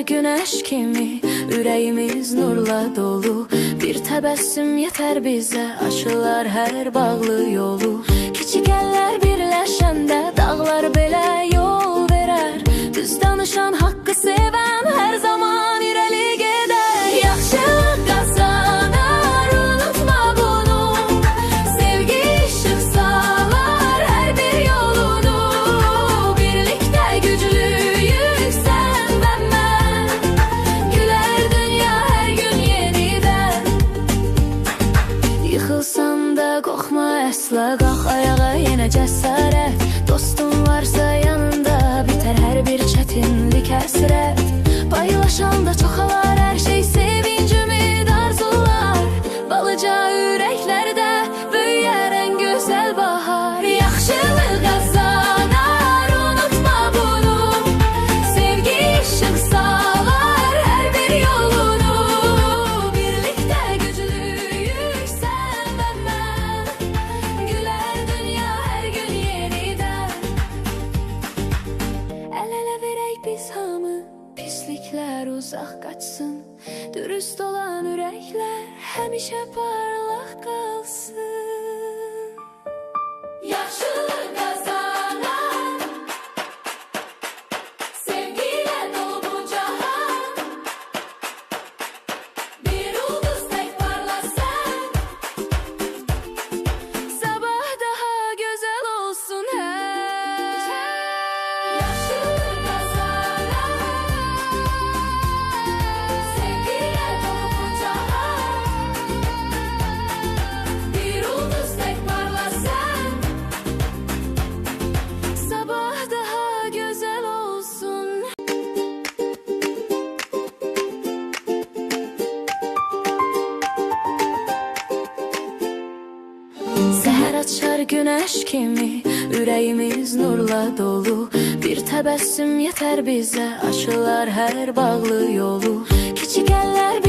güneş kimi, ürəyimiz nurla dolu. Bir təbəssüm yetər bizə, aşılar hər bağlı yolu. Kiçik əllər birləşəndə dağlar belə yol verər. Düz danışan, haqqı sevən hər zaman irəli gedər. Yaxşılıq qazanar, unutma bunu. Sevgi işıq salar hər bir yolunu. Birlikdə güclüyük sən və mən. Gülər dünya hər gün yenidən. Yıxılsan da qorxma əsla, qalx ayağa yenə cəsarət. Dostun varsa yanında biter hər bir çətinlik həsrət. Paylaşanda çoxalar hər şey, sevinc, ümid, arzular. Balıca ürəklərdə böyüyər ən gözəl bahar. Yaxşılıq qazanar, unutma bunu. Sevgi işıq salar hər bir yolunu. Birlikdə güclüyük sən və mən. Gülər dünya hər gün yenidən. El-ele verək biz hamı, pisliklər uzaq qaçsın. Dürüst olan ürəklər həmişə parlaq qalsın. Yaxşılıq qazanar, sevgilə dolu bu cahan. Bir ulduz tək parlasın, sabah daha gözəl olsun hər. Yaxşılıq qazanar, sevgilə dolu bu cahan. Bir ulduz tək parlasın, sabah daha gözəl olsun. Səhər açar güneş kimi, ürəyimiz nurla dolu. Bir təbəssüm yetər bizə, aşılar hər bağlı yolu. Kiçik əllər